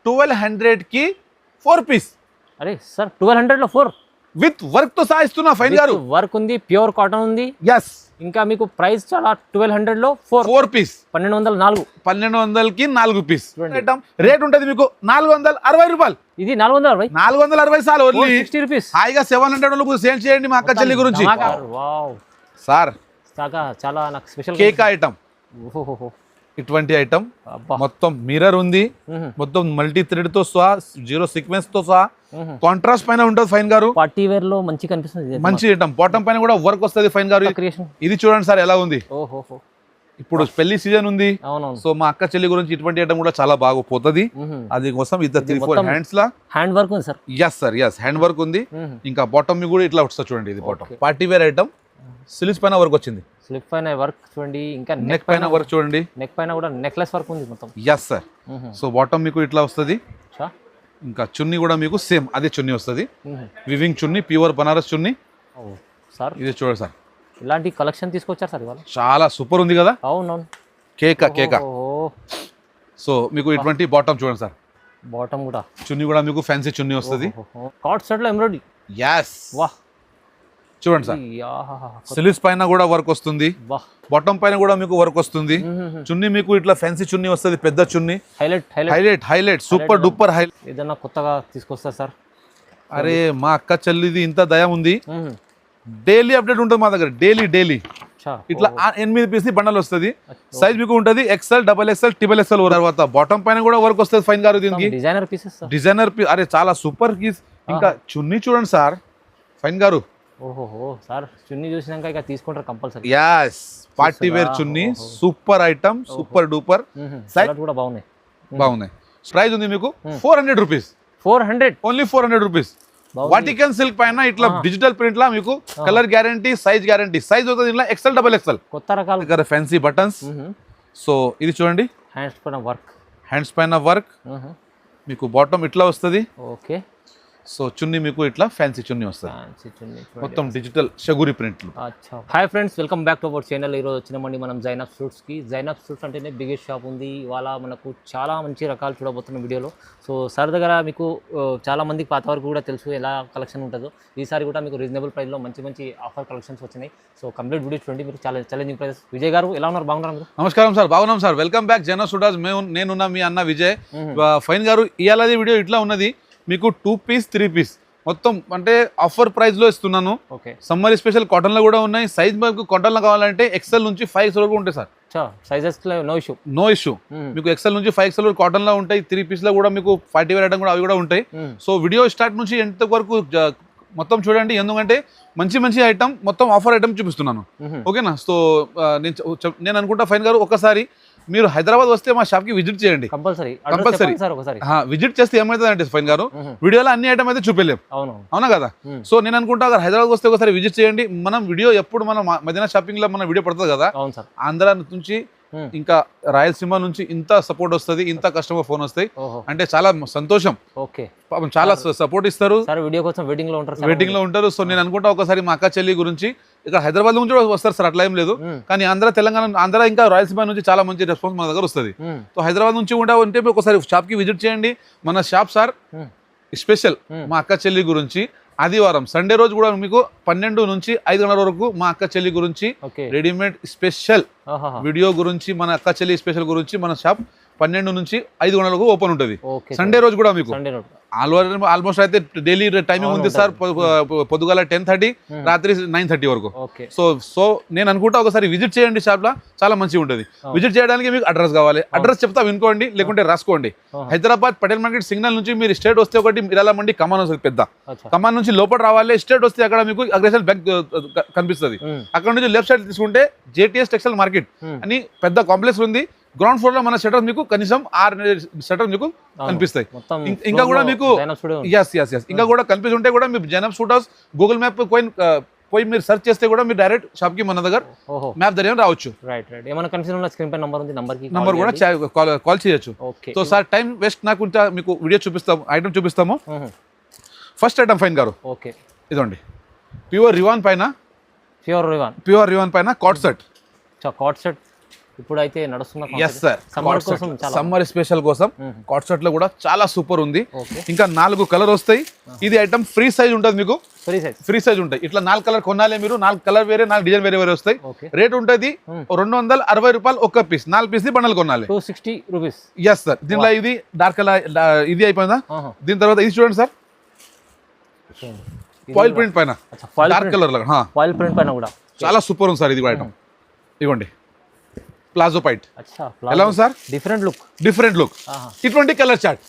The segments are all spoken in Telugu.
1200 की 4 పీస్. అరే సార్ 1200 లో 4 విత్ వర్క్ తో సహా ఇస్తున్నా ఫైన్ గారు. వర్క్ ఉంది, ప్యూర్ కాటన్ ఉంది. yes ఇంకా మీకు ప్రైస్ చాలా 1200 లో 4 పీస్ 1200 1200 కి 4 పీస్ ఐటమ్. రేట్ ఉంటది మీకు 460 రూపాయలు. ఇది 460 460 సార్ ఓన్లీ 60 రూపీస్. హాయిగా 700 వాళ్ళకు సేల్ చేయండి మా అక్క చెల్లి గురించి. వావ్ సార్ చాలా నాకు స్పెషల్ కేక్ ఐటమ్. ఇటువంటి ఐటమ్ మొత్తం మిర్రర్ ఉంది, మొత్తం మల్టీ థ్రెడ్ తో సహా, జీరో సీక్వెన్స్ తో సహా, కాంట్రాస్ట్ పైన ఉంటుంది ఫైన్ గారు. పార్టీ వేర్ లో మంచి కనిపిస్తుంది. మంచి ఐటమ్. బాటమ్ పైన కూడా వర్క్ వస్తుంది ఫైన్ గారు. ఇది చూడండి సార్ ఎలా ఉంది. ఇప్పుడు పెళ్లి సీజన్ ఉంది, సో మా అక్క చెల్లి గురించి ఇటువంటి ఐటమ్ కూడా చాలా బాగా పోతుంది. అది కోసం ఇద్దరు 3-4 హ్యాండ్స్ లా హ్యాండ్ వర్క్ ఉంది సార్. ఎస్ హ్యాండ్ వర్క్ ఉంది. ఇంకా బాటమ్ కూడా ఇట్లా వస్తుంది చూడండి. ఇది bottom party wear item. Sleeves పైన వర్క్ వచ్చింది, స్లిప్ పైన వర్క్ చూడండి. ఇంకా నెక్ పైన వర్క్ చూడండి. నెక్ పైన కూడా నెక్లెస్ వర్క్ ఉంది మొత్తం. Yes sir. సో బాటమ్ మీకు ఇట్లా వస్తుంది. ఇంకా చున్నీ కూడా మీకు సేమ్ అదే చున్నీ వస్తుంది. వివింగ్ చున్నీ, ప్యూర్ బనారస్ చున్నీ సార్. ఇది చూడండి సార్, ఇలాంటి కలెక్షన్ తీసుకొచ్చారు సార్ ఇవాళ. చాలా సూపర్ ఉంది కదా. అవునవును. కేక. సో మీకు ఇటువంటి బాటమ్ చూడండి సార్. బాటమ్ కూడా, చున్నీ కూడా మీకు ఫ్యాన్సీ చున్నీ వస్తుంది. కార్డ్ సెట్ లో ఎంబ్రాయిడరీ. ఎస్ వాహ్ చూడండి సార్. స్లీవ్స్ పైన కూడా వర్క్ వస్తుంది, బాటమ్ పైన కూడా మీకు వర్క్ వస్తుంది. చున్నీ మీకు ఇట్లా ఫ్యాన్సీ చున్నీ వస్తుంది, పెద్ద చున్నీ. Highlight super duper highlight. ఏదన్నా కొత్తగా తీసుకొస్తారు సార్. అరే మా అక్క చెల్లిది ఇంత దయ ఉంది. డైలీ అప్డేట్ ఉంటుంది మా దగ్గర. డైలీ ఇట్లా 8 పీస్ బండల్ వస్తుంది. సైజ్ మీకు ఉంటుంది XL, XXL, XXL. తర్వాత బాటమ్ పైన కూడా వర్క్ వస్తుంది ఫైన్ గారు. దీనికి డిజైనర్ పీస్. అరే చాలా సూపర్ పీస్. ఇంకా చున్నీ చూడండి సార్ ఫైన్ గారు. ఓహో సార్, చున్నీ చూసినాక ఇక తీసుకుంటారు కంపల్సరీ. yes పార్టీ వేర్ చున్నీ, super item, super duper. Size కూడా బాగున్నాయి. ప్రైస్ ఉంది మీకు 400 rupees. 400 only 400 rupees. Vatican silk పైన ఇట్లా డిజిటల్ ప్రింట్ లా మీకు colour guarantee, size guarantee. Size అవుతుంది ఇలా XL, XXL. కొత్త రకాల ఫ్యాన్సీ బటన్స్. సో ఇది చూడండి, హ్యాండ్స్ పైన వర్క్. మీకు బాటమ్ ఇట్లా వస్తుంది. ఓకే. సో చున్నీ మీకు ఇట్లా ఫ్యాన్సీ చున్నీ వస్తుంది, మొత్తం డిజిటల్ షగురి ప్రింట్లు. Hi friends, welcome back to our channel. ఈరోజు వచ్చినామండి మనం జైనబ్ సూట్స్కి. జైనబ్ సూట్స్ అంటేనే బిగ్గెస్ట్ షాప్ ఉంది. ఇవాళ మనకు చాలా మంచి రకాలు చూడబోతున్నాం వీడియోలో. సో సార్ దగ్గర మీకు చాలా మందికి పాత వరకు కూడా తెలుసు ఎలా కలెక్షన్ ఉంటుందో. ఈసారి కూడా మీకు రీజనబుల్ ప్రైస్లో మంచి ఆఫర్ కలెక్షన్స్ వచ్చినాయి. సో కంప్లీట్ వీడియో చూడండి. మీరు చాలా ఛాలెంజింగ్ ప్రైస్. విజయ్ గారు ఎలా ఉన్నారు? బాగున్నారు మీరు? నమస్కారం సార్, బాగున్నాం సార్. వెల్కమ్ బ్యాక్ జైనబ్ సూటాస్. నేనున్నా మీ అన్న విజయ్. ఫైన్ గారు ఇవాళ వీడియో ఇట్లా ఉన్నది. మీకు 2 పీస్ 3 పీస్ మొత్తం అంటే ఆఫర్ ప్రైస్ లో ఇస్తున్నాను. సమ్మర్ స్పెషల్ కాటన్ లో కూడా ఉన్నాయి. సైజ్ మీకు కాటన్ లో కావాలంటే XL నుంచి 5XL వరకు ఉంటాయి సార్. Sizes no issue. మీకు XL నుంచి 5XL వరకు కాటన్ లో ఉంటాయి. 3 పీస్ లో కూడా మీకు పార్టీ వేర్ ఐటమ్ కూడా అవి కూడా ఉంటాయి. సో వీడియో స్టార్ట్ నుంచి ఎంత వరకు మొత్తం చూడండి, ఎందుకంటే మంచి ఐటమ్ మొత్తం ఆఫర్ ఐటమ్ చూపిస్తున్నాను. ఓకేనా? సో నేను అనుకుంటా ఫైన్ గారు ఒకసారి మీరు హైదరాబాద్ వస్తే మా షాప్ కి విజిట్ చేయండి కంపల్సరీ. విజిట్ చేస్తే ఏమవుతుంది అంటే ఫైన్ గారు, వీడియోలో అన్ని ఐటమ్ అయితే చూపెళ్ళాం, అవునా కదా? సో నేను అనుకుంటా హైదరాబాద్ వస్తే ఒకసారి విజిట్ చేయండి. మనం వీడియో ఎప్పుడు మన మదీనా షాపింగ్ లో మన వీడియో పడుతుంది కదా, ఆంధ్ర నుంచి ఇంకా రాయలసీమ నుంచి ఇంత సపోర్ట్ వస్తుంది, ఇంత కస్టమర్ ఫోన్ వస్తాయి అంటే చాలా సంతోషం. చాలా సపోర్ట్ ఇస్తారు, వీడియో కోసం వెయిటింగ్ లో ఉంటారు. సో నేను అనుకుంటా ఒకసారి మా అక్క చెల్లి గురించి ఇక్కడ హైదరాబాద్ నుంచి కూడా వస్తారు సార్, అట్లా ఏం లేదు. కానీ ఆంధ్ర, తెలంగాణ, ఆంధ్ర ఇంకా రాయలసీమ నుంచి చాలా మంచి రెస్పాన్స్ మన దగ్గర వస్తుంది. సో హైదరాబాద్ నుంచి కూడా ఉంటే ఒకసారి షాప్ కి విజిట్ చేయండి. మన షాప్ సార్ స్పెషల్ మా అక్క చెల్లి గురించి ఆదివారం సండే రోజు కూడా మీకు 12 నుంచి 5 గంటల వరకు మా అక్క చెల్లి గురించి రెడీమేడ్ స్పెషల్ వీడియో గురించి, మన అక్క చెల్లి స్పెషల్ గురించి మన షాప్ 12 నుంచి 5 గంటల వరకు ఓపెన్ ఉంటుంది. సండే రోజు కూడా మీకు ఆల్మోస్ట్ అయితే డైలీ టైమింగ్ ఉంది సార్. పొద్దుగాల 10:30, రాత్రి 9:30 వరకు. సో నేను అనుకుంటా ఒకసారి విజిట్ చేయండి షాప్ లో, చాలా మంచిగా ఉంటుంది. విజిట్ చేయడానికి మీకు అడ్రస్ కావాలి, అడ్రస్ చెప్తా వినుకోండి, లేకుంటే రాసుకోండి. హైదరాబాద్ పటేల్ మార్కెట్ సిగ్నల్ నుంచి మీరు స్ట్రేట్ వస్తే ఒకటి మిరాల మండి కమాన్ వస్తుంది, పెద్ద కమాన్ నుంచి లోపల రావాలి. స్ట్రేట్ వస్తే అక్కడ మీకు అగ్రేషన్ బ్యాంక్ కనిపిస్తుంది. అక్కడ నుంచి లెఫ్ట్ సైడ్ తీసుకుంటే JTS టెక్స్టైల్ మార్కెట్ అని పెద్ద కాంప్లెక్స్ ఉంది. గ్రౌండ్ ఫ్లోర్ లో మన షటర్ మీకు కనీసం 6 షటర్ మీకు కనిపిస్తాయి. ఇంకా కూడా మీకు ఇంకా కూడా కనిపిస్తుంటే కూడా మీరు Zainab suit house Google map పోయి మీరు సెర్చ్ చేస్తే కూడా మీరు డైరెక్ట్ షాప్ కి మన దగ్గర మ్యాప్ దగ్గర రావచ్చు. నంబర్ కూడా కాల్ చేయొచ్చు. సో సార్ టైం వేస్ట్ నాకు మీకు వీడియో చూపిస్తాము, ఐటమ్ చూపిస్తాము. ఫస్ట్ ఐటమ్ ఫైన్ గారు ఇదండి, ప్యూర్ రివాన్ పైన కాట్ సెట్. ఇప్పుడు అయితే నడుస్తున్న ఎస్ సార్ సమ్మర్ కోసం చాలా సమ్మర్ స్పెషల్ కోసం కాట్ సెట్ లో కూడా చాలా సూపర్ ఉంది ఓకే ఇంకా 4 కలర్ వస్తాయి ఇది ఐటమ్ ఫ్రీ సైజ్ ఉంటుంది మీకు ఫ్రీ సైజ్ ఉంటాయి ఇట్లా 4 కలర్ కొనాలి మీరు 4 కలర్ వేరే 4 డిజైన్ వేరే వేరే వస్తాయి ఓకే రేట్ ఉంటుంది 260 రూపాయలు ఒక్క పీస్ 4 పీస్ బండల్ కొనాలి 260 రూపీస్ ఎస్ సార్ దీనిలో ఇది డార్క్ కలర్ ఇది అయిపోయిందా దీని తర్వాత ఇది చూడండి సార్ ఫాయిల్ ప్రింట్ పైన డార్క్ కలర్ లాగా ఫాయిల్ ప్రింట్ పైన కూడా చాలా సూపర్ ఉంది సార్ ఇది కూడా ఐటమ్ ఇవ్వండి ప్లాజో పైట్ అచ్చా ఎలా ఉంది సార్ డిఫరెంట్ లుక్ ఇటువంటి కలర్ చార్ట్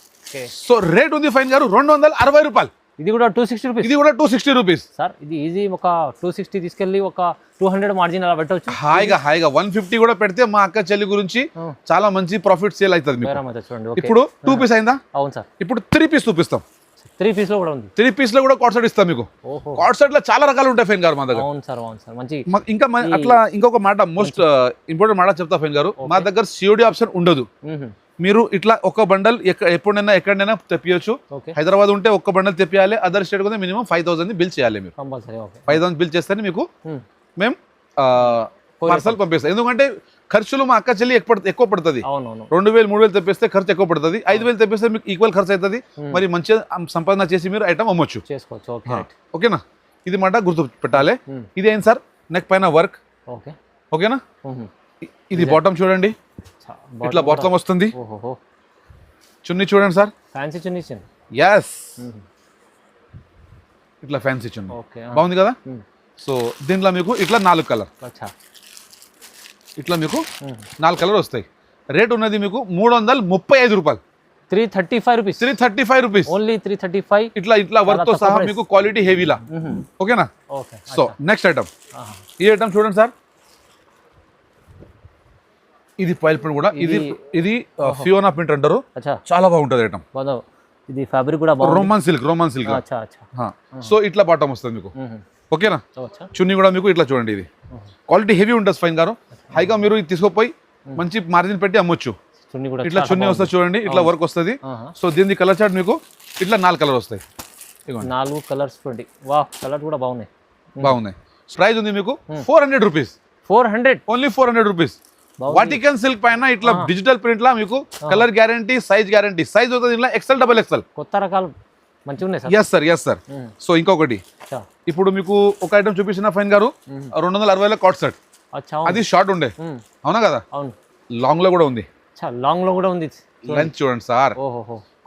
సో రేట్ ఉంది ఫైన్ గారు 260 రూపాయలు ఇది కూడా 260 రూపీస్ ఇది కూడా 260 రూపీస్ సార్ ఇది ఈజీ ఒక 260 తీసుకెళ్ళి ఒక 200 మార్జిన్ అలా పెట్టవచ్చు హాయిగా 150 కూడా పెడితే మా అక్క చెల్లి గురించి చాలా మంచి ప్రాఫిట్ సేల్ అవుతుంది మీకు చూడండి ఇప్పుడు 2 పీస్ అయిందా అవును సార్ ఇప్పుడు 3 పీస్ చూపిస్తాం 3 పీస్ లో కూడా ఉంది 3 పీస్ లో కూడా కాట్ సెట్ ఇస్తాం మీకు కాట్ సెట్ లో చాలా రకాలు ఉంటాయి ఫైన్ గారు మా దగ్గర అవును సార్ మంచి ఇంకా అట్లా ఇంకొక మాట మోస్ట్ ఇంపార్టెంట్ మాట చెప్తా ఫైన్ గారు మా దగ్గర సిఓడి ఆప్షన్ ఉండదు మీరు ఇట్లా ఒక బండల్ ఎప్పుడైనా ఎక్కడైనా తెప్పియచ్చు హైదరాబాద్ ఉంటే ఒక్క బండల్ తెప్పియాలి అదర్ స్టేట్ కూడా మినిమం 5000 బిల్ చేయాలి మీరు 5000 బిల్ చేస్తేనే మీకు మేము పార్సల్ పంపిస్తాం ఎందుకంటే ఖర్చులు మా అక్క చెల్లి ఎక్కువ పడుతుంది 2000-3000 తెప్పిస్తే ఖర్చు ఎక్కువ పడుతుంది 5000 తెప్పిస్తే మీకు ఈక్వల్ ఖర్చు అవుతుంది మరి మంచిగా సంపాదన చేసి మీరు ఐటమ్ అమ్మొచ్చు ఓకేనా ఇది మాట గుర్తు పెట్టాలి ఇది ఏంటి సార్ నెక్ పైన వర్క్ ఓకేనా ఇది బాటమ్ చూడండి ఇట్లా బాటమ్ వస్తుంది చున్నీ చూడండి సార్ ఫ్యాన్సీ చున్నీ ఎస్ ఇట్లా ఫ్యాన్సీ చున్నీ బాగుంది కదా సో దీంట్లో మీకు ఇట్లా 4 కలర్ ఇట్లా మీకు 4 కలర్ వస్తాయి రేట్ ఉన్నది మీకు 335 రూపాయలు 335 రూపీస్ ఓన్లీ 335 ఇట్లా వర్క్ తో సహా మీకు క్వాలిటీ హెవీలా ఓకేనా సో నెక్స్ట్ ఐటమ్ ఈ ఐటమ్ చూడండి సార్ ఇది ఫాయిల్ ప్రింట్ కూడా ఇది ఫియోనా ప్రింట్ అంటారు చాలా బాగుంటుంది ఐటమ్ ఇది ఫ్యాబ్రిక్ కూడా రోమన్ సిల్క్ సో ఇట్లా బాటమ్ వస్తుంది మీకు ఓకేనా చున్నీ కూడా మీకు ఇట్లా చూడండి ఇది క్వాలిటీ హెవీ ఉంటుంది ఫైన్ గారు హైగా మీరు ఇది తీసుకోపోయి మంచి మార్జిన్ పెట్టి అమ్మొచ్చు ఇట్లా చున్నీ వస్తుంది చూడండి ఇట్లా వర్క్ వస్తుంది సో దీని కలర్ చార్ట్ మీకు ఇట్లా 4 కలర్ వస్తాయి 4 కలర్స్ కలర్ కూడా బాగున్నాయి ప్రైస్ ఉంది మీకు 400 rupees only 400 rupees Vatican silk పైన ఇట్లా డిజిటల్ ప్రింట్ లా మీకు కలర్ గ్యారంటీ సైజ్ అవుతుంది ఇట్లా XL XXL కొత్త రకాలు మంచిగా ఉన్నాయి సార్ ఎస్ సార్ సో ఇంకొకటి ఇప్పుడు మీకు ఒక ఐటమ్ చూపించిన ఫైన్ గారు 260 కాట్ సెట్ అది షార్ట్ ఉండే అవునా కదా లాంగ్ లో కూడా ఉంది లెంత్ చూడండి సార్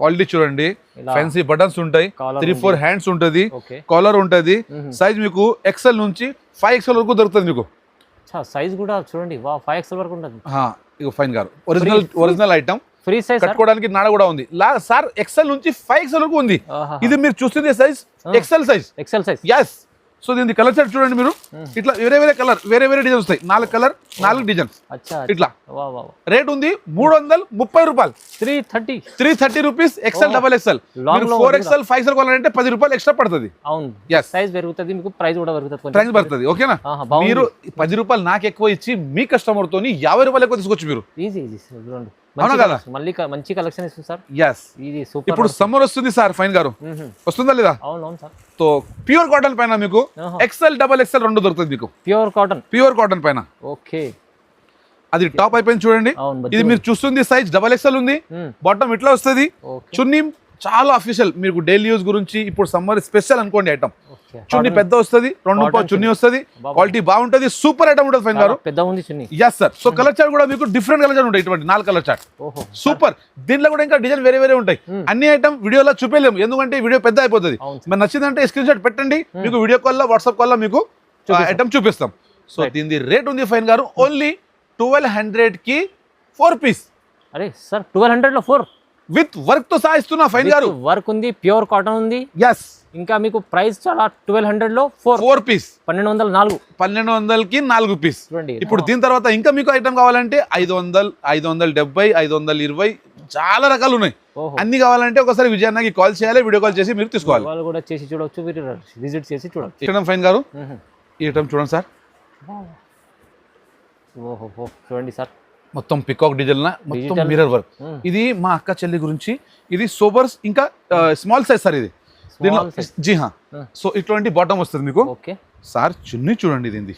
క్వాలిటీ చూడండి ఫ్యాన్సీ బటన్స్ ఉంటాయి 3-4 హ్యాండ్స్ ఉంటది కాలర్ ఉంటది సైజ్ మీకు XL నుంచి 5XL వరకు దొరుకుతుంది మీకు సైజ్ కూడా చూడండి 5XL వరకు ఉంటుంది ఫైన్ గారు ఒరిజినల్ ఐటమ్ ఫ్రీ సైజ్ కట్టుకోవడానికి నాడ కూడా ఉంది సార్ XL నుంచి 5XL వరకు ఉంది ఇది మీరు చూస్తుంది size XL size yes so దీని కలర్ చార్ట్ చూడండి మీరు ఇట్లా వేరే డిజైన్స్ వస్తాయి 4 కలర్ 4 డిజైన్స్ ఇట్లా రేట్ ఉంది 330 రూపాయలు 330 rupees XL XXL 4XL 5XL కొనాలంటే 10 రూపాయలు ఎక్స్ట్రా పడుతుంది సైజ్ పెరుగుతుంది మీకు ప్రైస్ కూడా పడుతుంది ఓకేనా మీరు 10 రూపాయలు నాకు ఎక్కువ ఇచ్చి మీ కస్టమర్ తోని 50 రూపాయలు ఎక్కువ తీసుకోవచ్చు మీరు అవునా కదా మళ్ళీ మంచి కలెక్షన్ ఇస్తుంది సార్ ఇది సూపర్ ఇప్పుడు సమ్మర్ వస్తుంది సార్ ఫైన్ గారు వస్తుందా లేదా అవును సార్ సో ప్యూర్ కాటన్ పైన మీకు XL XXL రెండు దొరుకుతుంది మీకు ప్యూర్ కాటన్ పైన ఓకే అది టాప్ అయిపోయింది చూడండి ఇది మీరు చూస్తుంది సైజ్ XXL ఉంది బాటమ్ ఇట్లా వస్తుంది చున్నీ చాలా అఫీషియల్ మీకు డైలీ యూజ్ గురించి ఇప్పుడు సమ్మర్ స్పెషల్ అనుకోండి ఐటమ్ చున్నీ పెద్ద వస్తుంది 2 చున్నీ వస్తుంది క్వాలిటీ బాగుంటది సూపర్ ఐటమ్ ఉంటుంది ఫైన్ గారు yes sir so colour chart కూడా మీకు డిఫరెంట్ కలర్ చార్ట్ ఉంటాయి ఇటువంటి 4 కలర్ చార్ట్ సూపర్ దీంట్లో కూడా ఇంకా డిజైన్ వేరే ఉంటాయి అన్ని ఐటమ్ వీడియోలో చూపలేము ఎందుకంటే వీడియో పెద్ద అయిపోతుంది మరి నచ్చిందంటే స్క్రీన్ షాట్ పెట్టండి మీకు వీడియో కాల్ లో వాట్సాప్ కాల్ లో మీకు ఐటమ్ చూపిస్తాం సో దీని రేట్ ఉంది ఫైన్ గారు ఓన్లీ 1200 కి 4 పీస్ అరే సార్ 1200 లో 4 విత్ వర్క్ తో సాయిస్తున్నా ఫైన్ గారు వర్క్ ఉంది ప్యూర్ కాటన్ ఉంది ఎస్ ఇంకా మీకు ప్రైస్ చాలా 1200 లో 4 పీస్ 1200 కి 4 పీస్ ఇప్పుడు దీని తర్వాత ఇంకా మీకు ఐటమ్ కావాలంటే 500 570 520 చాలా రకాలు ఉన్నాయి అన్ని కావాలంటే ఒకసారి విజయన్నకి కాల్ చేయాలి వీడియో కాల్ చేసి మీరు తీసుకోవాలి వాళ్ళు కూడా చేసి చూడొచ్చు మీరు విజిట్ చేసి చూడొచ్చు ఫైన్ గారు ఈ ఐటమ్ చూడండి సార్ చూడండి సార్ మొత్తం పికాక్ డిజైన్ మొత్తం మిర్రర్ వర్క్ ఇది మా అక్క చెల్లి గురించి ఇది సోబర్స్ ఇంకా స్మాల్ సైజ్ సార్ ఇది జీ హా సో ఇటువంటి బాటమ్ వస్తుంది మీకు సార్ చున్నీ చూడండి ఇది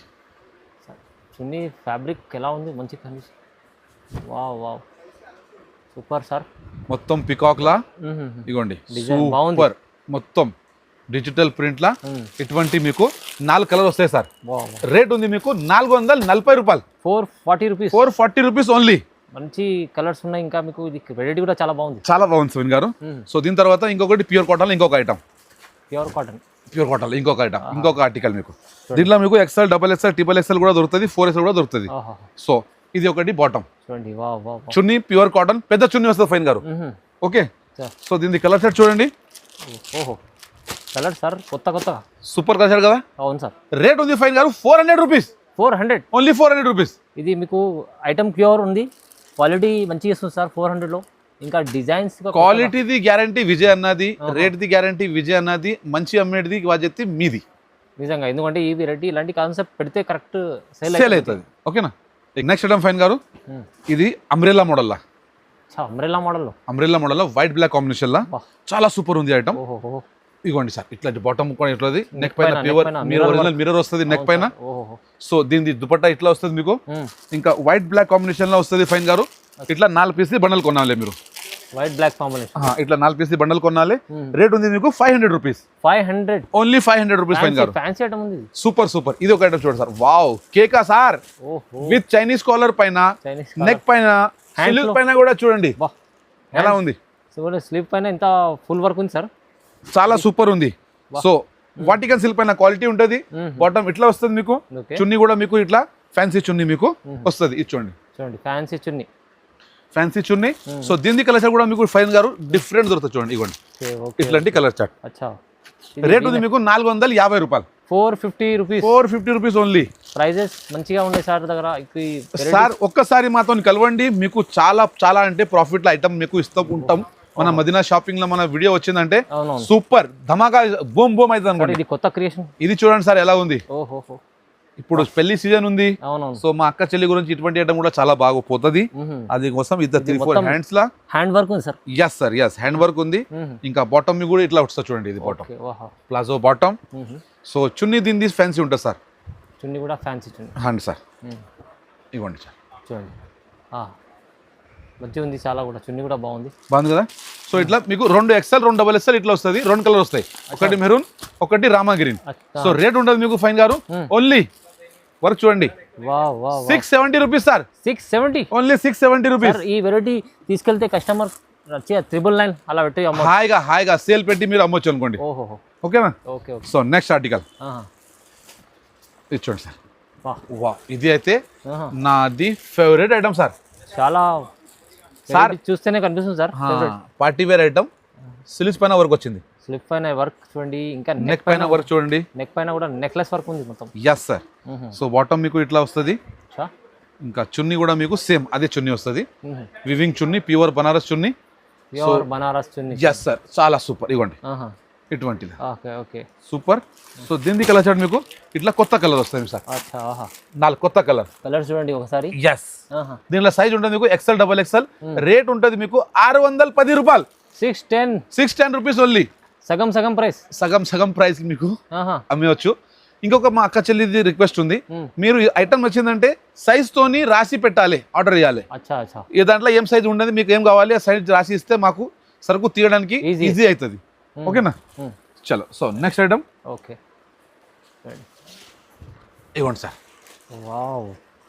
చున్నీ ఫ్యాబ్రిక్ ఎలా ఉంది మంచి వావ్ వావ్ సూపర్ సార్. మొత్తం పికాక్ లా ఇగోండి సూపర్, మొత్తం డిజిటల్ ప్రింట్ లా ఇటువంటి మీకు 4 కలర్ వస్తాయి సార్. రేట్ ఉంది మీకు 440 రూపాయలు. 440 రూపీస్. 440 rupees only. మంచి కలర్స్ ఉన్నాయి. ఇంకా మీకు ఇది వెరైటీ కూడా చాలా బాగుంది. చాలా బాగుంది సువిన్ గారు. సో దీని తర్వాత ఇంకొకటి ప్యూర్ కాటన్ ఇంకొక ఐటమ్. ప్యూర్ కాటన్ ఇంకొక ఐటమ్, ఇంకొక ఆర్టికల్ మీకు. దీంట్లో మీకు XL, XXL, XXL కూడా దొరుకుతుంది, 4XL కూడా దొరుకుతుంది. సో ఇది ఒకటి బాటమ్ చూడండి. వావ్ వావ్ చున్నీ ప్యూర్ కాటన్, పెద్ద చున్నీ వస్తుంది ఫైన్ గారు. ఓకే, సో దీని కలర్ సెట్ చూడండి. ఓహో కలర్ సార్ కొత్త సూపర్ కలర్ సెట్ కదా. అవును సార్. రేట్ ఉంది ఫైన్ గారు 400 రూపీస్. 400 only 400 rupees. ఇది మీకు ఐటమ్ ప్యూర్ ఉంది, క్వాలిటీ మంచిగా ఇస్తుంది సార్. 400లో ఇంకా డిజైన్స్ క్వాలిటీది గ్యారంటీ విజయ్ అన్నది, రేట్ది గ్యారంటీ విజయ్ అన్నది, మంచి అమ్మేటిది వాజెత్తి మీది నిజంగా. ఎందుకంటే ఈ వెరైటీ ఇలాంటి కాన్సెప్ట్ పెడితే కరెక్ట్ సేల్ అవుతుంది. ఓకేనా. నెక్స్ట్ ఐటమ్ ఫైన్ గారు, ఇది అంబ్రెల్లా మోడల్ లా. Umbrella model white black combination లా చాలా సూపర్ ఉంది ఐటమ్. ఇగోండి సార్, ఇట్లాంటి బాటమ్ కూడా ఇట్లది, నెక్ పైన ప్యూర్ మిర్రర్ వస్తుంది నెక్ పైన. సో దీని దుపట్టా ఇట్లా వస్తుంది మీకు. ఇంకా వైట్ బ్లాక్ కాంబినేషన్ లో వస్తుంది ఫైన్ గారు. ఇట్లా 4 పీస్ బండల్ కొనాలి మీరు. వైట్ బ్లాక్ కాంబినేషన్ ఇట్లా 4 పీస్ బండల్ కొనాలి. రేట్ ఉంది మీకు 500 రూపీస్. 500 ఓన్లీ 500 రూపీస్ ఫైన్ గారు. ఫ్యాన్సీ ఐటమ్ ఉంది. సూపర్. ఇది ఒక ఐటమ్ చూడండి సార్. వావ్, కేకా సార్ విత్ చైనీస్ కాలర్ పైన, నెక్ పైన, స్లీవ్ పైన కూడా చూడండి ఎలా ఉంది. స్లీవ్ పైన ఎంత ఫుల్ వర్క్ ఉంది సార్. చాలా సూపర్ ఉంది. సో వాటికన్ సిల్క్ పైన క్వాలిటీ ఉంటుంది. బాటమ్ ఇట్లా వస్తుంది మీకు. చున్నీ కూడా మీకు ఇట్లా ఫ్యాన్సీ చున్నీ మీకు వస్తుంది. ఇది చూడండి ఫ్యాన్సీ చున్నీ. సో దీని కలర్ చార్ట్ కూడా మీకు ఫైన్ గారు డిఫరెంట్ దొరుకుతుంది. చూడండి ఇవ్వండి ఇట్లాంటి కలర్ చార్ట్. రేట్ ఉంది మీకు 450 రూపాయలు. 450 రూపీస్ ఓన్లీ. ప్రైజెస్ మంచిగా ఉన్నాయి సార్ దగ్గర. సార్ ఒక్కసారి మాతో కలవండి, మీకు చాలా అంటే ప్రాఫిట్ ఐటమ్ మీకు ఇస్తూ ఉంటాం. మన మదీనా షాపింగ్ లో మన వీడియో వచ్చిందంటే సూపర్ ధమాకా బూమ్ అవుతుంది అనుకోండి. ఇది కొత్త క్రియేషన్. ఇది చూడండి సార్ ఎలా ఉంది. ఇప్పుడు పెళ్లి సీజన్ ఉంది. సో మా అక్క చెల్లి గురించి ఇటువంటి ఐటమ్ కూడా చాలా బాగా పోతుంది. అది కోసం 3-4 హ్యాండ్స్ లా హ్యాండ్ వర్క్ ఉంది సార్. ఎస్ హ్యాండ్ వర్క్ ఉంది. ఇంకా బాటమ్ కూడా ఇట్లా వస్తుంది చూడండి. ఇది బాటమ్ ప్లాజో బాటమ్. సో చున్నీ దీని ఫ్యాన్సీ ఉంటుంది సార్. చున్నీ కూడా ఫ్యాన్సీ చున్నీ. హ్యాండ్ సార్ ఇవ్వండి సార్ చూడండి. మంచిగా ఉంది చాలా కూడా. చున్నీ కూడా బాగుంది కదా. సో ఇట్లా మీకు 2 XL 2 XXL ఇట్లా వస్తుంది. 2 కలర్ వస్తాయి. ఒకటి మెరూన్, ఒకటి రామా గ్రీన్. సో రేట్ ఉండదు మీకు ఫైన్ గారు. ఓన్లీ వర్క్ చూడండి 670 రూపీస్ సార్. 670 only 670 rupees. ఈ వెరైటీ తీసుకెళ్తే కస్టమర్ 999 అలా పెట్టి హాయిగా సేల్ పెట్టి మీరు అమ్మొచ్చు అనుకోండి. ఓకేనా. సో నెక్స్ట్ ఆర్టికల్ ఇది చూడండి సార్. ఇది అయితే నాది ఫేవరెట్ ఐటమ్ సార్. చాలా సార్ చూస్తేనే కనిపిస్తుంది sir. Party wear item. Sleeves పైన వర్క్ వచ్చింది. స్లిప్ పైన వర్క్ చూడండి. ఇంకా నెక్ పైన వర్క్ చూడండి. నెక్ పైన కూడా నెక్లెస్ వర్క్ ఉంది మొత్తం. Yes sir. సో బాటమ్ మీకు ఇట్లా వస్తుంది. ఇంకా చున్నీ కూడా మీకు సేమ్ అదే చున్నీ వస్తుంది. వివింగ్ చున్నీ, ప్యూర్ బనారస్ చున్నీ. ఎస్ సార్, చాలా సూపర్. ఇవ్వండి ఇటువంటిది సూపర్. సో దీని కలర్ చార్ట్ మీకు ఇట్లా కొత్త కలర్ వస్తుంది సార్. 4 కొత్త కలర్ చూడండి ఒకసారి. ఎస్ దీనిలో సైజ్ ఉంటుంది మీకు XL, XXL. రేట్ ఉంటుంది మీకు 610 రూపాయలు. 610 రూపీస్ ఓన్లీ. సగం ప్రైస్ మీకు అమ్మవచ్చు. ఇంకొక మా అక్క చెల్లిది రిక్వెస్ట్ ఉంది. మీరు ఐటమ్ వచ్చిందంటే సైజ్ తోని రాసి పెట్టాలి, ఆర్డర్ చేయాలి. ఈ దాంట్లో ఏం సైజ్ ఉండదు, మీకు ఏం కావాలి ఆ సైజ్ రాసి ఇస్తే మాకు సరుకు తీయడానికి ఈజీ అవుతుంది. ఓకేనా. చలో. సో నెక్స్ట్ ఐటమ్ ఇవ్వండి సార్.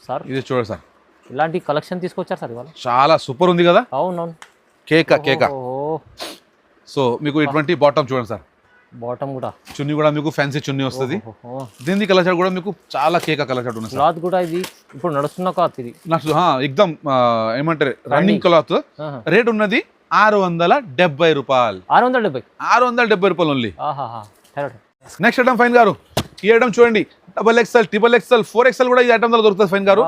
సార్ ఇది చూడండి సార్. ఇలాంటి కలెక్షన్ తీసుకొచ్చారు సార్ ఇవాళ. చాలా సూపర్ ఉంది కదా. అవునవును. కేకా. సో మీకు ఇటువంటి బాటమ్ చూడండి సార్. బాటమ్ కూడా చున్నీ కూడా మీకు ఫ్యాన్సీ చున్నీ వస్తుంది. దీని కలర్ చార్ట్ కూడా మీకు చాలా కేకా కలర్ చార్ట్ ఉంది. క్లాత్ కూడా ఇది ఇప్పుడు నడుస్తున్న క్లాత్. ఇది ఎక్దమ్ ఏమంటారు రన్నింగ్ క్లాత్. రేట్ ఉన్నది 670 రూపాయలు. 670 రూపాయలు ఓన్లీ. నెక్స్ట్ ఐటమ్ ఫైన్ గారు. ఈ ఐటమ్ చూడండి. XXL, XXL, 4XL కూడా ఈ ఐటమ్ దొరుకుతుంది ఫైన్ గారు.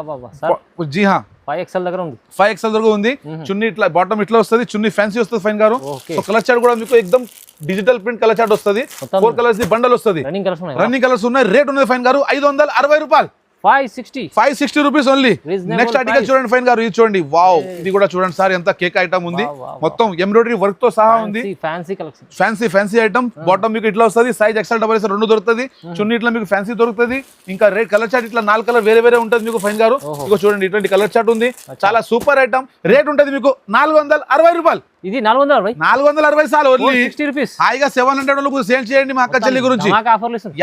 జీ 5XL దగ్గర ఉంది. 5XL దగ్గర ఉంది. చున్నీ ఇట్లా బాటమ్ ఇట్లా వస్తుంది. చున్నీ ఫ్యాన్సీ వస్తుంది ఫైన్ గారు. సో కలర్ చార్ట్ కూడా మీకు ఎక్దమ్ డిజిటల్ ప్రింట్ కలర్ చార్ట్ వస్తుంది. 4 కలర్స్ బండల్ వస్తుంది. రన్నింగ్ కలర్స్ ఉన్నాయి. రేట్ ఉన్నది ఫైన్ గారు 560 రూపాయలు. 560 రూపీస్ ఓన్లీ. నెక్స్ట్ ఆర్టికల్ చూడండి ఫైన్ గారు, ఇది చూడండి. వావ్, ఇది కూడా చూడండి సార్, ఎంత కేక్ ఐటమ్ ఉంది. మొత్తం ఎంబ్రాయిడరీ వర్క్ తో సహా ఉంది. Fancy collection, fancy item. Bottom మీకు ఇట్లా వస్తుంది, సైజ్ ఎక్సెల్ డబల్ ఎక్సెల్ 2 దొరుకుతుంది. చున్నీ ఇట్లా మీకు ఫ్యాన్సీ దొరుకుతుంది. ఇంకా రెడ్ కలర్ చార్ట్ ఇట్లా 4 కలర్ వేరే ఉంటుంది మీకు ఫైన్ గారు. ఇక చూడండి, ఇటువంటి కలర్ చార్ట్ ఉంది. చాలా సూపర్ ఐటమ్. రేట్ ఉంటుంది మీకు 460 రూపాయలు. ఇది 460 సార్ ఓన్లీ. 60 రూపీస్. హాయిగా 700 సేల్ చేయండి మా అక్క చెల్లి గురించి.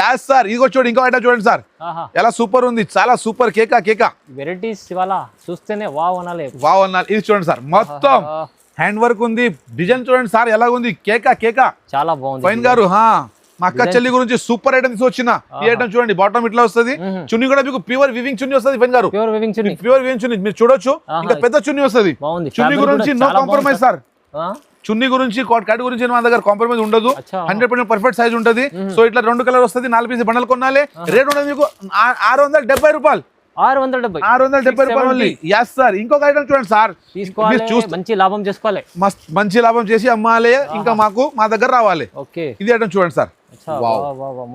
యాస్ సార్, ఇదిగో చూడండి, ఇంకో ఐటమ్ చూడండి సార్, ఎలా సూపర్ ఉంది. చాలా సూపర్ కేకా వెరైటీస్ ఇవాళ చూస్తేనే వావ్ అనాలి. ఇది చూడండి సార్, మొత్తం హ్యాండ్ వర్క్ ఉంది. డిజైన్ చూడండి సార్ ఎలా ఉంది. కేకా చాలా బాగుంది ఫైన్ గారు. మా అక్క చెల్లి గురించి సూపర్ ఐటమ్ తీసుకొచ్చిన. ఈ ఐటమ్ చూడండి, బాటమ్ ఇట్లా వస్తుంది. చున్నీ కూడా మీకు ప్యూర్ వివింగ్ చున్నీ వస్తుంది ఫైన్ గారు. ప్యూర్ వివింగ్ చున్నీ మీరు చూడొచ్చు. ఇంకా పెద్ద చున్నీ వస్తుంది. చున్నీ గురించి నో కాంప్రమైజ్ సార్. చున్నీ గురించి కట్ గురించి మా దగ్గర కాంప్రమైజ్ ఉండదు. 100% పర్ఫెక్ట్ సైజ్ ఉంటుంది. సో ఇట్లా 2 కలర్ వస్తుంది. 4 పీస్ బండలు కొనాలి. రేట్ ఉండదు మీకు 670 రూపాయలు. 670 రూపాయలు ఓన్లీ. యాస్ సార్, ఇంకొక ఐటమ్ చూడండి సార్, మంచి లాభం చేసుకోవాలి. మంచి లాభం చేసి అమ్మాలి. ఇంకా మా దగ్గర రావాలి. ఇది ఐటమ్ చూడండి సార్,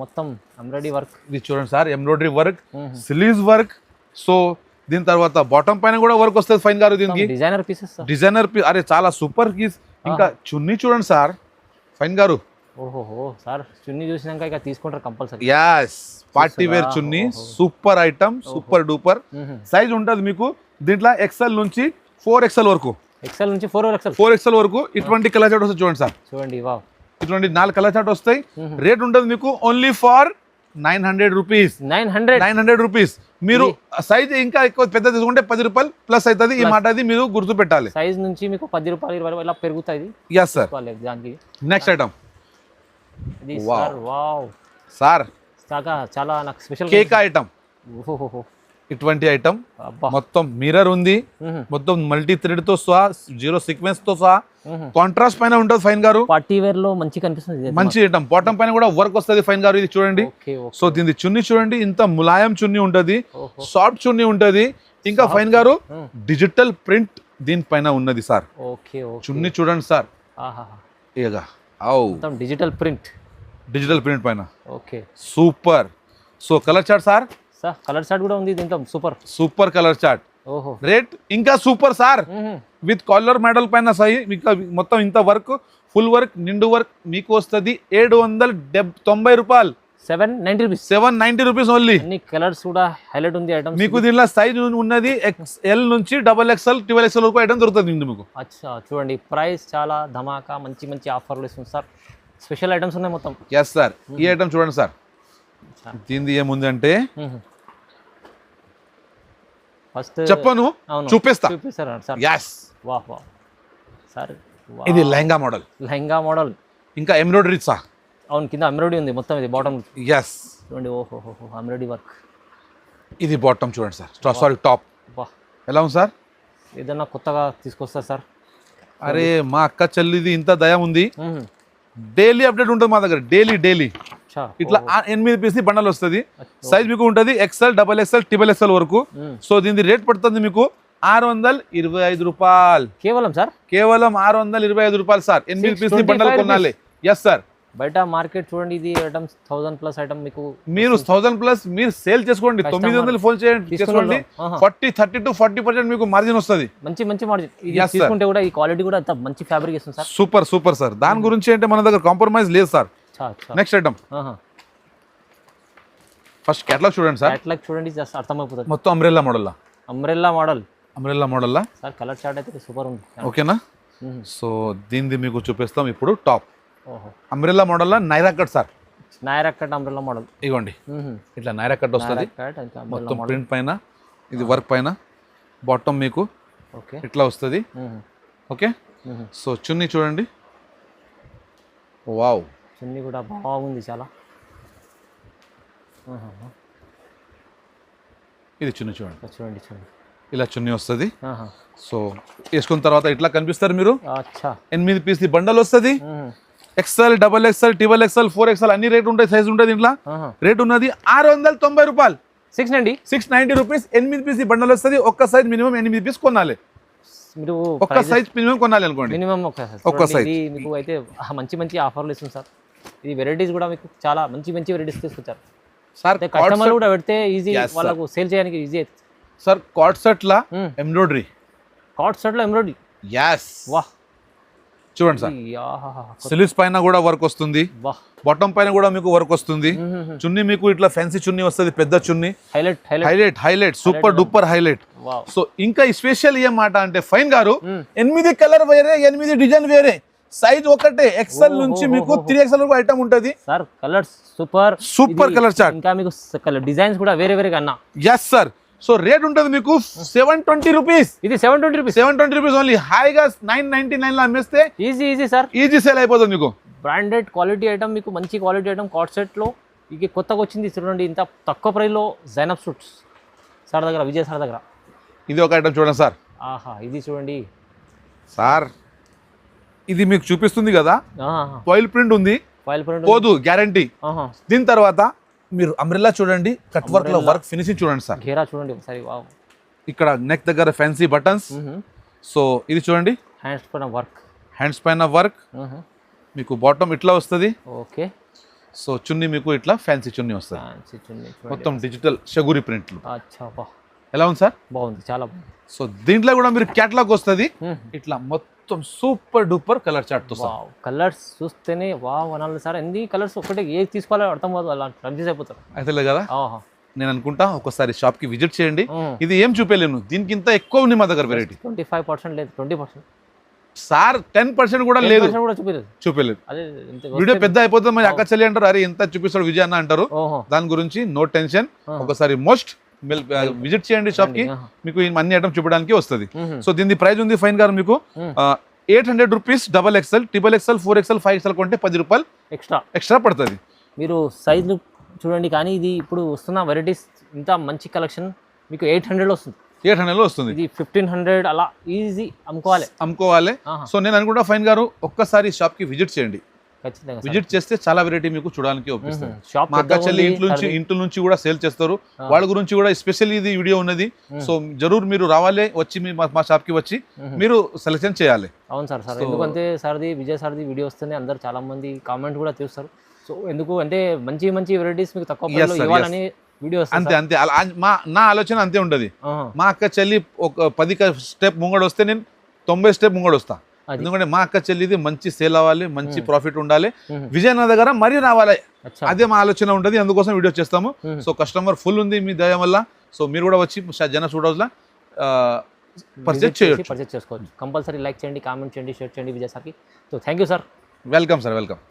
మొత్తం ఎంబ్రాయిడరీ వర్క్. ఇది చూడండి sir, embroidery work, sleeves work. So దీని తర్వాత బాటమ్ పైన కూడా వర్క్ వస్తుంది ఫైన్ గారు. దీనికి డిజైనర్ పీసెస్, అరే చాలా సూపర్ పీస్. ఇంకా చున్నీ చూడండి సార్ ఫైన్ గారు. ఓహో సార్, చున్నీ చూసినాక ఇక తీసుకుంటారు కంపల్సరీ. యాస్, పార్టీ వేర్ చున్నీ, super item, super duper. Size ఉంటుంది మీకు దీంట్లో ఎక్సెల్ నుంచి 4XL వరకు. ఎక్సెల్ నుంచి 4XL వరకు ఇటువంటి కలర్ చార్ట్ వస్తుంది చూడండి సార్. చూడండి, వావ్, ఇటువంటి 4 కలర్ చార్ట్ వస్తాయి. రేట్ ఉంటుంది మీకు ఓన్లీ ఫర్ 900 రూపీస్. 900 రూపీస్. మీరు సైజ్ ఇంకా ఎక్కువ పెద్ద తీసుకుంటే 10 రూపాయలు ప్లస్ అవుతుంది. ఈ మాట అది మీరు గుర్తు పెట్టాలి. సైజ్ నుంచి మీకు 10 రూపాయలు 20 రూపాయలు ఇలా పెరుగుతుంది. Yes sir. Next item sir, చాలా నాకు స్పెషల్ కేక్ ఐటమ్. ఇటువంటి ఐటమ్ మొత్తం మిర్రర్ ఉంది. మొత్తం మల్టీ థ్రెడ్ తో సహా, 0 సీక్వెన్స్ తో సహా, కాంట్రాస్ట్ పైన ఉంటుంది ఫైన్ గారు. పార్టీ వేర్ లో మంచి కనిపిస్తుంది. మంచి ఐటమ్. బాటమ్ పైన కూడా వర్క్ వస్తుంది ఫైన్ గారు. ఇది చూడండి. సో దీని చున్నీ చూడండి, ఇంత ములాయం చున్నీ ఉంటది, సాఫ్ట్ చున్నీ ఉంటది. ఇంకా ఫైన్ గారు డిజిటల్ ప్రింట్ దీనిపైన ఉన్నది సార్. చున్నీ చూడండి సార్, డిజిటల్ ప్రింట్ పైన super. So colour chart sir, colour chart కూడా ఉంది దీంట్లో. Super colour chart. రేట్ ఇంకా super sir, with collar model పైన సహి మొత్తం ఇంత వర్క్, ఫుల్ వర్క్, నిండు వర్క్ మీకు వస్తుంది 790 రూపాయలు. 790 రూపీస్ ఓన్లీ. కలర్స్ కూడా హైలైట్ ఉంది ఐటమ్. మీకు దీనిలో సైజ్ ఉన్నది XL నుంచి XXL 12XL వరకు ఐటమ్ దొరుకుతుంది మీకు. అచ్చా, చూడండి ప్రైస్ చాలా ధమాకా, మంచి ఆఫర్లు ఇస్తుంది సార్. స్పెషల్ ఐటమ్స్ ఉన్నాయి మొత్తం. Yes sir. ఈ ఐటమ్ చూడండి సార్, దీనిది ఏముంది అంటే ఫస్ట్ చెప్పను, చూపిస్తా. ఇది లెహంగా మోడల్. ఇంకా ఎంబ్రాయిడరీ సా. అవును, కింద ఎంబ్రాయిడరీ ఉంది మొత్తం. ఇది బాటమ్. ఎస్, చూడండి. ఓహో, ఎంబ్రాయిడరీ వర్క్. ఇది బాటమ్ చూడండి సార్. Sorry, top. ఎలా ఉంది సార్? ఏదన్నా కొత్తగా తీసుకొస్తారు సార్. అరే మా అక్క చెల్లిది ఇంత దయ ఉంది. డైలీ అప్డేట్ ఉంటుంది మా దగ్గర. డైలీ ఇట్లా 8 పీస్ బండల్ వస్తుంది. సైజ్ మీకు ఉంటుంది XL, XXL, XXL వరకు. సో దీని రేట్ పడుతుంది మీకు 625 రూపాయలు కేవలం సార్. కేవలం 625 రూపాయలు సార్. 8 పీస్ బండల్ కొనాలి. Yes sir. బయట మార్కెట్ చూడండి, ఇది ఐటమ్స్ 1000+ ఐటమ్ మీరు 1000+ మీరు సేల్ చేసుకోండి. 900 ఫోన్ చేసుకోండి. 30 to 40% మీకు మార్జిన్ వస్తుంది. మంచి మార్జిన్. తీసుకుంటే కూడా ఈ క్వాలిటీ కూడా మంచి ఫ్యాబ్రిక్ ఇస్తుంది సార్. Super sir. దాని గురించి అంటే మన దగ్గర కాంప్రమైజ్ లేదు sir. Next item, first catalogue చూడండి సార్. కేటలాగ్ చూడండి, జస్ట్ అర్థమైపోతుంది. మొత్తం umbrella model sir. Colour chart అయితే సూపర్ ఉంది. ఓకేనా? సో దీనిది మీకు చూపిస్తాం ఇప్పుడు. Top umbrella model Naira cut sir. Naira cut umbrella model. ఇవ్వండి, ఇట్లా నైరా కట్ వస్తుంది మొత్తం ప్రింట్ పైన. ఇది వర్క్ పైన. బాటమ్ మీకు ఇట్లా వస్తుంది. ఓకే. సో చున్నీ చూడండి. వావ్, చున్నీ కూడా బాగుంది చాలా. ఇది చున్నీ చూడండి. ఇలా చున్నీ వస్తుంది. సో వేసుకున్న తర్వాత ఇట్లా కనిపిస్తారు మీరు. 8 పీస్ బండల్ వస్తుంది. XL, XXL, XXL, 4XL అన్ని రేట్ ఉంటాయి. సైజ్ ఉంటుంది. ఇంట్లో రేట్ ఉన్నది 690 రూపాయలు. 690 రూపీస్. 8 పీస్ బండల్ వస్తుంది. ఒక్క సైజ్ మినిమం 8 పీస్ కొనాలి. మీరు ఒక్క సైజ్ మినిమం కొనాలి అనుకోండి. మినిమం ఒక్క సైజ్. మీకు అయితే మంచి ఆఫర్లు ఇస్తుంది సార్. ఇది వెరైటీస్ కూడా మీకు చాలా మంచి వెరైటీస్ తీసుకొచ్చారు. సార్ కస్టమర్ కూడా పెడితే ఈజీ, Yes, sir. వాళ్ళకు సేల్ చేయడానికి ఈజీ అవుతుంది. సార్ కార్డ్ సెట్ లా ఎంబ్రాయిడరీ. కార్డ్ సెట్ లో ఎంబ్రాయిడరీ. యాస్ వాహ్, చూడండి సార్, స్లీవ్స్ పైన కూడా వర్క్ వస్తుంది, వాహ్, బాటమ్ పైన కూడా మీకు వర్క్ వస్తుంది. చున్నీ మీకు ఇట్లా ఫ్యాన్సీ చున్నీ వస్తుంది, పెద్ద చున్నీ. Highlight super duper highlight. So ఇంకా స్పెషల్ ఏం మాట అంటే ఫైన్ గారు 8 కలర్ వేరే, 8 డిజైన్ వేరే, సైజ్ ఒకటే. ఎక్సెల్ నుంచి మీకు 3XL వరకు ఐటమ్ ఉంటది sir. Colours super colour chart. ఇంకా మీకు డిజైన్స్ కూడా వేరే వేరే కన్నా. Yes sir. సో రేట్ ఉంటుంది మీకు 720 రూపీస్. ఇది 720 రూపీస్. 720 rupees only. హాయిగా 999 లో అమ్మేస్తే ఈజీ సార్, ఈజీ సేల్ అయిపోతుంది మీకు. బ్రాండెడ్ క్వాలిటీ ఐటమ్, మీకు మంచి క్వాలిటీ ఐటమ్ కార్డ్ సెట్ లో. ఇక కొత్తగా వచ్చింది చూడండి, ఇంత తక్కువ ప్రైస్ లో జైనబ్ సూట్స్ సార్ దగ్గర, విజయ్ సార్ దగ్గర. ఇది ఒక ఐటమ్ చూడండి సార్. ఆహా, ఇది చూడండి సార్, ఇది మీకు చూపిస్తుంది కదా, ఫాయిల్ ప్రింట్ ఉంది, ఫాయిల్ ప్రింట్ పోదు గ్యారంటీ. దీని తర్వాత మీరు అంబ్రెల్లా చూడండి, కట్ వర్క్ లో వర్క్ ఫినిషింగ్ చూడండి సార్. ఘేరా చూడండి ఒకసారి. వావ్, ఇక్కడ నెక్ దగ్గర ఫ్యాన్సీ బటన్స్. సో ఇది చూడండి, హ్యాండ్స్ పైన వర్క్. మీకు బాటమ్ ఇట్లా వస్తుంది. ఓకే. సో చున్నీ మీకు ఇట్లా ఫ్యాన్సీ చున్నీ వస్తుంది, మొత్తం డిజిటల్ షగురి ప్రింట్లు. అచ్చా, వాహ్, ఎలా ఉంది సార్? బాగుంది, చాలా బాగుంది. సో దీంట్లో కూడా మీరు క్యాటలాగ్ వస్తుంది, ఇట్లా మొత్తం సూపర్ డూపర్ కలర్ చార్ట్ తో. కలర్స్ చూస్తేనే వావ్ అనాలి సార్. ఎన్ని కలర్స్ ఒకటే ఏది తీసుకోవాలో అర్థం కాదు, అలా కన్ఫ్యూజ్ అయిపోతారు. అయితే కదా, నేను అనుకుంటా ఒకసారి షాప్ కి విజిట్ చేయండి. ఇది ఏం చూపలేను, దీనికి ఇంత ఎక్కువ ఉంది మా దగ్గర వెరైటీ. 25% లేదు, 20% సార్. 10% కూడా లేదు, చూపలేదు. వీడియో పెద్ద అయిపోతుంది, మరి అక్క చెల్లి అంటారు, అరే ఎంత చూపిస్తాడు విజయ్ అన్న అంటారు. దాని గురించి నో టెన్షన్. ఒకసారి విజిట్ చేయండి షాప్ కి, మీకు అన్ని ఐటమ్ చూపడానికి వస్తుంది. సో దీని ప్రైస్ ఉంది ఫైన్ గారు మీకు 800 rupees. XXL, XXL, 4XL, 5XL కొంటే 10 రూపాయలు ఎక్స్ట్రా పడుతుంది. మీరు సైజు చూడండి. కానీ ఇది ఇప్పుడు వస్తున్న వెరైటీస్ ఇంత మంచి కలెక్షన్ మీకు 800 వస్తుంది. 800 లో వస్తుంది. ఇది 1500 అలా ఈజీ అమ్ముకోవాలి. సో నేను అనుకుంటా ఫైన్ గారు ఒక్కసారి షాప్ కి విజిట్ చేయండి. విజిట్ చేస్తే చాలా వెరైటీ మీకు చూడడానికి ఒప్పిస్తుంది. మా అక్క చెల్లి ఇంటి నుంచి కూడా సేల్ చేస్తారు, వాళ్ళ గురించి కూడా స్పెషల్ ఇది వీడియో ఉన్నది. సో జరూర్ మీరు రావాలి, వచ్చి మా షాప్ కి వచ్చి మీరు సెలెక్షన్ చేయాలి. అవును సార్. ఎందుకంటే సార్ది, విజయ్ సార్ది వీడియో వస్తేనే అందరు చాలా మంది కామెంట్ కూడా చూస్తారు. సో ఎందుకు అంటే మంచి వెరైటీస్ మీకు తక్కువ ప్రైస్లో ఇవ్వాలని వీడియో. అంతే నా ఆలోచన అంతే ఉండదు. మా అక్క చెల్లి ఒక 10 స్టెప్ ముంగడు వస్తే నేను 90 స్టెప్ ముంగడు వస్తా. ఎందుకంటే మా అక్క చెల్లిది మంచి సేల్ అవ్వాలి, మంచి ప్రాఫిట్ ఉండాలి, విజయనగరం దగ్గర మరీ రావాలి, అదే మా ఆలోచన ఉంటుంది. అందుకోసం వీడియో చేస్తాము. సో కస్టమర్ ఫుల్ ఉంది మీ దయ వల్ల. సో మీరు కూడా వచ్చి జన సూట్ హౌస్ లో పర్చేజ్ చేసుకోవచ్చు. కంపల్సరీ లైక్ చేయండి, కామెంట్ చేయండి, షేర్ చేయండి విజయ్ సార్కి. So thank you sir. Welcome sir, welcome.